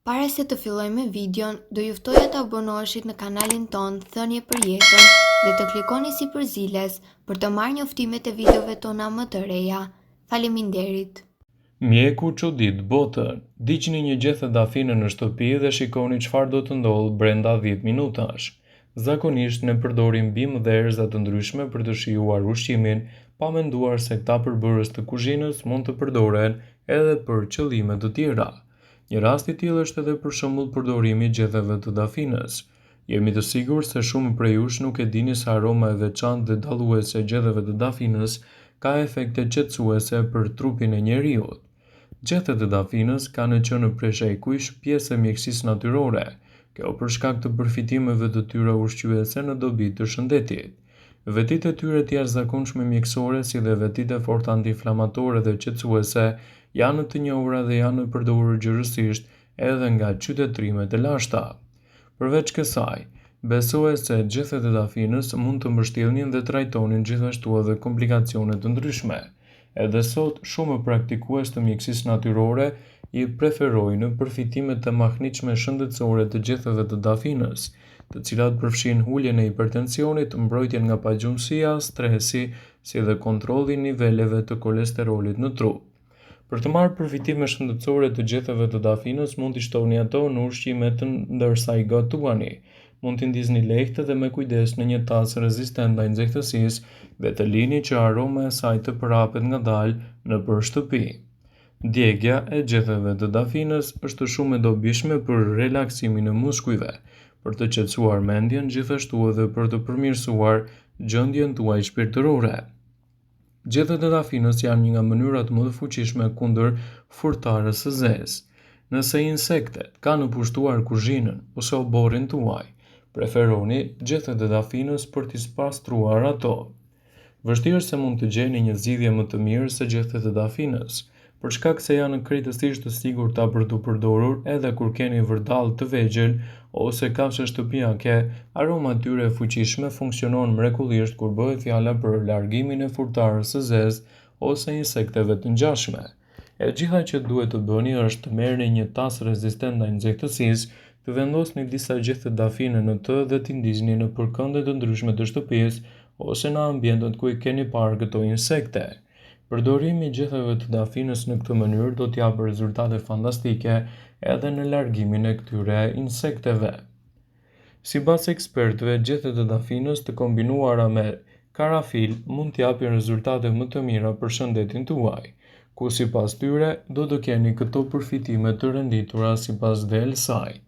Para se të fillojmë me videon, do ju ftoja të abonoheshit në kanalin ton Thënie për Jetën dhe të klikoni si përziles për të marrë njoftimet e videove tona më të reja. Faleminderit. Mjeku çudit botën. Ndiqni një gjethe dafine në shtëpi dhe shikoni çfarë do të ndodhë brenda 10 minutash. Zakonisht ne përdorim bimë dhe erëza të ndryshme për të shijuar ushqimin, pa menduar se këta përbërës të kuzhinës mund të përdoren edhe për qëllime të tjera. Një rast i tillë është edhe për shembull përdorimi i gjetheve të dafinës. Jemi të sigurt se shumë prej jush nuk e dini se aroma e veçantë dhe dalluese e gjedheve të dafinës ka efekte qetësuese për trupin e njeriut. Gjethet e dafinës kanë qenë preshekuish pjesë e mjekësisë natyrore, kjo për shkak të përfitimeve të tyre ushqyese në dobi të shëndetit. Vetitë e tyre të jashtëzakonshme mjekësore, si dhe vetitë e forta antiinflamatore dhe qetësuese, janë të njohura dhe janë përdorur gjërësisht edhe nga qytetrimet e lashta. Përveç kësaj, besohet se gjethet e dafinës mund të mbështjellnin dhe trajtonin gjithashtu edhe komplikacione të ndryshme. Edhe sot, shumë praktikues të mjekësisë natyrore i preferojnë përfitimet të mahniqme shëndetësore të gjetheve të dafinës, të cilat përfshin uljen e hipertensionit, mbrojtjen nga pagjumësia, stresi, si dhe kontrolli i niveleve të kolesterolit në trup. Për të marrë përfitime shëndetësore të gjetheve të dafinës, mund t'i shtoni ato në ushqimet ndërsa i gatuani. Mund t'i ndizni lehtë dhe me kujdes në një tasë rezistent ndaj nxehtësisë dhe të lini që aroma e saj të përhapet ngadalë nëpër shtëpi. Djegja e gjetheve të dafinës është shumë e dobishme për relaksimin e muskujve, për të qetësuar mendjen, gjithashtu edhe për të përmirësuar gjendjen tuaj shpirtërore. Gjethet e dafinës janë një nga mënyrat më të fuqishme kundër furtarës së zezë. Nëse insektet kanë pushtuar kuzhinën ose oborrin tuaj, preferoni gjethet e dafinës për t'i pastruar ato. Vështirë se mund të gjeni një zgjidhje më të mirë se gjethet e dafinës, për shkak se janë krejtësisht të sigurta për të përdorur edhe kur keni vërdall të vegjël ose kafshë shtëpiake. Aroma e tyre e fuqishme funksionon mrekullisht kur bëhet fjala për largimin e furtarës së zezë ose insekteve të ngjashme. E gjitha që duhet të bëni është të merrni një tasë rezistent ndaj nxehtësisë, të vendosni disa gjethe dafine në të dhe t'i ndizni në përkënde të ndryshme të shtëpisë ose në ambientet ku i keni parë këto insekte. Përdorimi i gjetheve të dafinës në këtë mënyrë do të japë rezultate fantastike edhe në largimin e këtyre insekteve. Sipas ekspertëve, gjethet e dafinës të kombinuara me karafil mund të japin rezultate më të mira për shëndetin tuaj, ku sipas tyre do të keni këto përfitime të renditura sipas dhe saj.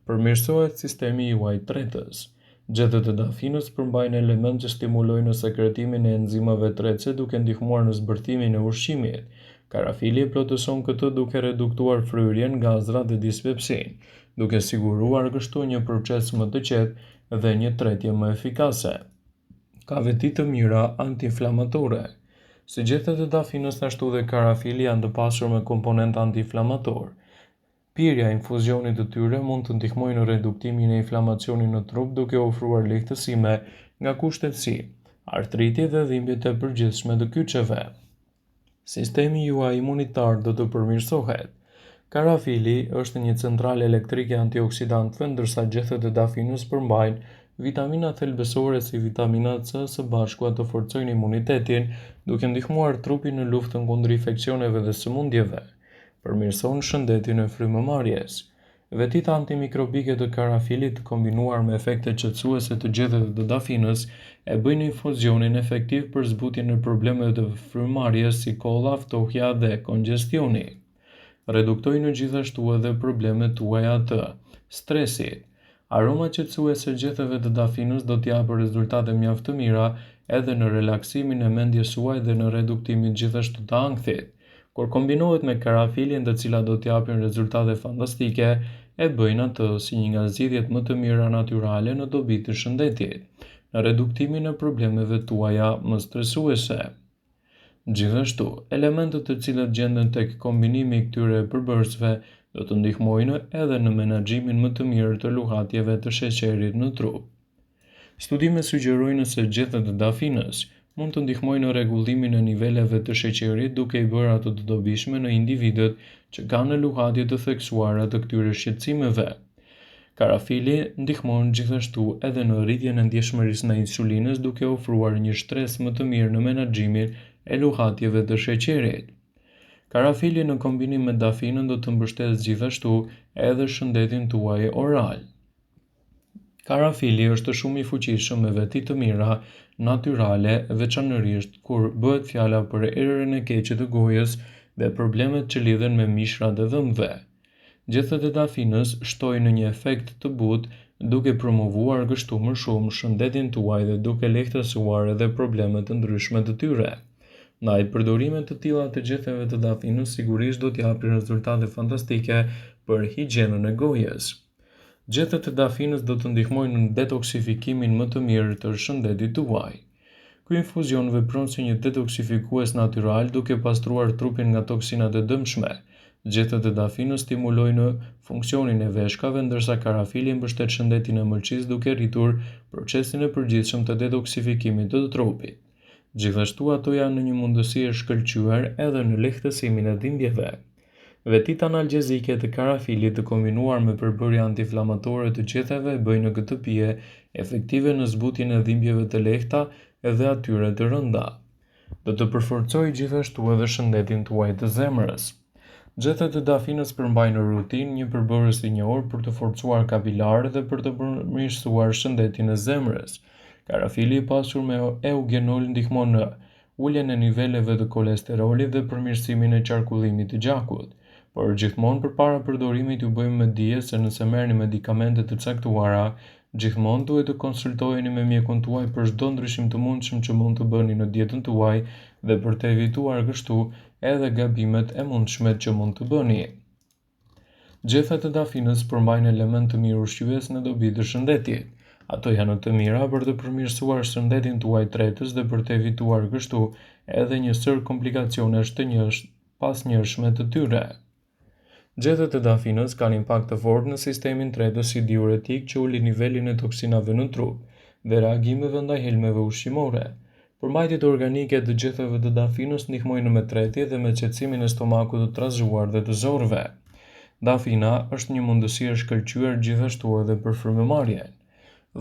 Përmirësohet sistemi juaj tretës. Gjethet e dafinës përmbajnë elementë që stimulojnë sekretimin e enzimave trece duke ndihmuar në zbërthimin e ushqimit. Karafili plotëson këtë duke reduktuar fryrjen, gazrat dhe dispepsin, duke siguruar kështu një proces më të qetë dhe një tretje më efikase. Ka veti të mira antiinflamatore. Si gjethet e dafinës ashtu dhe karafili janë të pasur me komponent antiinflamator. Pirja e infuzionit të tyre mund të ndihmojë në reduktimin e inflamacionit në trup duke ofruar lehtësime nga kushtet si artriti dhe dhimbjet e përgjithshme të kyçeve. Sistemi juaj imunitar do të përmirësohet. Karafili është një centralë elektrike antioksidantëve, ndërsa gjethet e dafinës përmbajnë vitamina thelbësore si vitamina C së bashku të forcojnë imunitetin, duke ndihmuar trupin në luftën kundër infeksioneve dhe sëmundjeve. Përmirëson shëndetin e frymëmarrjes. Vetitë antimikrobike të karafilit kombinuar me efekte qetësuese të gjethet të dafinës e bëjnë infuzionin efektiv për zbutjen e problemeve të frymëmarrjes si kolla, ftohja dhe kongestioni. Reduktojnë gjithashtu edhe problemet tuaja të stresit. Aroma qetësuese e gjetheve të dafinës do t'japë rezultate mjaft të mira edhe në relaksimin e mendjes suaj dhe në reduktimin gjithashtu të ankthit. Kur kombinohet me karafilin, të cilat do t'japin rezultate fantastike, e bëjnë atë si një nga zgjidhjet më të mira natyrale në dobi të shëndetit, në reduktimin e problemeve tuaja më stresuese. Gjithashtu, elementet të cilat gjenden tek kombinimi i këtyre përbërësve do të ndihmojnë edhe në menaxhimin më të mirë të luhatjeve të sheqerit në trup. Studimet sugjerojnë se gjethet e dafinës mund të ndihmojnë në rregullimin e niveleve të sheqerit duke i bërë ato të dobishme në individët që kanë në luhatje të theksuara të këtyre shqetësimeve. Karafili ndihmon gjithashtu edhe në rritjen e ndjeshmërisë në insulinës duke ofruar një shtresë më të mirë në menaxhimin e luhatjeve të sheqerit. Karafili në kombinim me dafinën do të mbështesë gjithashtu edhe shëndetin tuaj oral. Karafili është shumë i fuqishëm me veti të mira natyrale, veçanërisht kur bëhet fjala për erën e keqe të gojës dhe problemet që lidhen me mishrat e dhëmbëve. Gjethet e dafinës shtojnë një efekt të butë duke promovuar kështu më shumë shëndetin tuaj dhe duke lehtësuar edhe problemet të ndryshme të tyre. Ndaj përdorimet të tilla të gjethteve të dafinës sigurisht do t'japin rezultate fantastike për higjienën e gojës. Gjethet e dafinës do të ndihmojnë në detoksifikimin më të mirë të shëndetit tuaj. Ky infuzion vepron si një detoksifikues natyral duke pastruar trupin nga toksinat e dëmshme. Gjethet e dafinës stimulojnë funksionin e veshkave, ndërsa karafili mbështet shëndetin e mëlçisë duke rritur procesin e përgjithshëm të detoksifikimit të trupit. Gjithashtu ato janë në një mundësi e shkëlqyer edhe në lehtësimin e dhimbjeve. Vetit analgjezike të karafilit të kombinuar me përbërje antiinflamatore të gjethteve bëjnë këtë pije efektive në zbutjen e dhimbjeve të lehta edhe atyre të rënda. Do të përforcojë gjithashtu edhe shëndetin tuaj të zemrës. Gjethet e dafinës përmbajnë në rutinë një përbërës i njohur për të forcuar kapilarët dhe për të përmirësuar shëndetin e zemrës. Karafili i pasur me eugenol ndihmon në uljen e niveleve të kolesterolit dhe përmirësimin e qarkullimit të gjakut. Por gjithmonë përpara përdorimit ju bëjmë me dije se nëse merrni medikamente të caktuara, gjithmonë duhet të konsultoheni me mjekun tuaj për çdo ndryshim të mundshëm që mund të bëni në dietën tuaj dhe për të evituar kështu edhe gabimet e mundshme që mund të bëni. Gjethet e dafinës përmbajnë element të mirë ushqyes në dobi të shëndetit. Ato janë të mira për të përmirësuar shëndetin tuaj tretës dhe për të evituar kështu edhe një sër komplikacionesh të pasnjërshme të tyre. Gjethet e dafinës kanë impakt të fortë në sistemin tretës si diuretik që uli nivelin e toksinave në trup dhe reagimeve ndaj helmeve ushqimore. Përmbajtjet organike të gjethteve të dafinës ndihmojnë me tretje dhe me qetësimin e stomakut të trazgjuar dhe të zorëve. Dafina është një mundësi e shkëlqyer gjithashtu edhe për frymëmarrjen.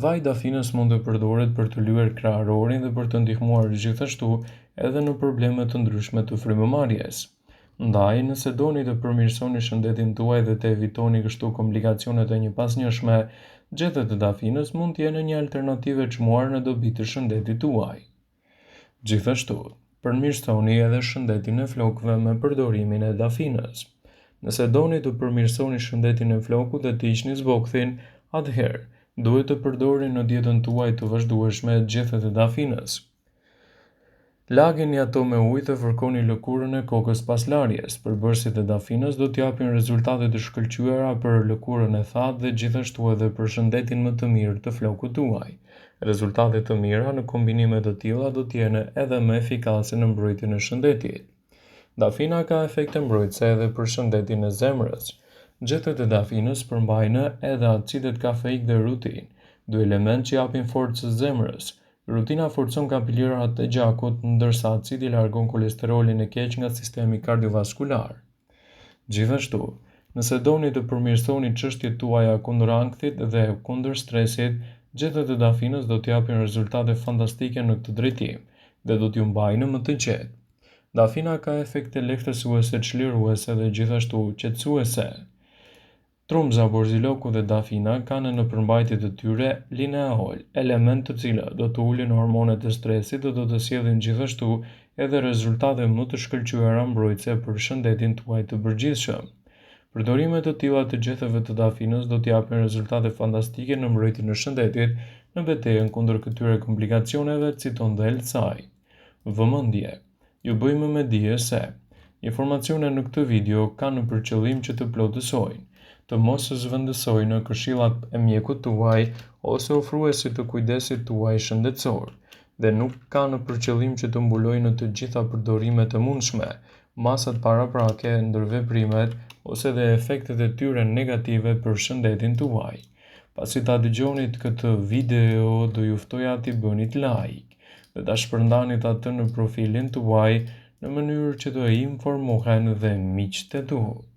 Vaj dafinës mund të përdoret për të lyer kraharorin dhe për të ndihmuar gjithashtu edhe në probleme të ndryshme të frymëmarrjes. Ndaj, nëse doni të përmirësoni shëndetin tuaj dhe të evitoni kështu komplikacionet e një pasnjëshme, gjethet e dafinës mund të jenë një alternativë e çmuar në dobi të shëndetit tuaj. Gjithashtu, përmirësoni edhe shëndetin e flokëve me përdorimin e dafinës. Nëse doni të përmirësoni shëndetin e flokut dhe të hiqni zbokthin, atëherë duhet të përdorni në dietën tuaj të vazhdueshme gjethet e dafinës. Lageni ato me ujë dhe fërkoni lëkurën e kokës pas larjes. Përbërësit e dafinës do t'japin rezultate të shkëlqyera për lëkurën e thatë dhe gjithashtu edhe për shëndetin më të mirë të flokut tuaj. Rezultate të mira në kombinime të tilla do t'jenë edhe më efikase në mbrojtjen e shëndetit. Dafina ka efekte mbrojtëse edhe për shëndetin e zemrës. Gjethet e dafinës përmbajnë edhe acidet kafeik dhe rutin, dy elementë që japin forcë së zemrës. Rutina forcon kapilarat e gjakut, ndërsa acidi largon kolesterolin e keq nga sistemi kardiovaskular. Gjithashtu, nëse doni të përmirësoni çështjet tuaja kundër ankthit dhe kundër stresit, gjethet e dafinës do t'japin rezultate fantastike në këtë drejtim dhe do t'ju mbajnë më të qetë. Dafina ka efekte lehtësuese, çliruese dhe gjithashtu qetësuese. Trumza, borziloku dhe dafina kanë në përmbajtje të tyre lineol, element të cilët do të ulin hormonet e stresit dhe do të sjellin gjithashtu edhe rezultate më të shkëlqyera mbrojtëse për shëndetin tuaj të përgjithshëm. Përdorimet të tilla të gjethteve të dafinës do t'japin rezultate fantastike në mbrojtjen e shëndetit në betejën kundër këtyre komplikacioneve, citon dhe Elsaj. Vëmendje. Ju bëjmë me dije se informacionet në këtë video kanë për qëllim që të plotësojnë, të mos zhvendësojnë në këshillat e mjekut tuaj ose ofruesit të kujdesit tuaj shëndetësor, dhe nuk kanë për qëllim që të mbulojnë në të gjitha përdorimet e mundshme, masat paraprake, ndërveprimet ose dhe efektet e tyre negative për shëndetin tuaj. Pasi ta dëgjonit këtë video, do ju ftoja t'i bënit like. dhe ta shpërndanit atë në profilin tuaj në mënyrë që të informohen dhe miqtë tuaj.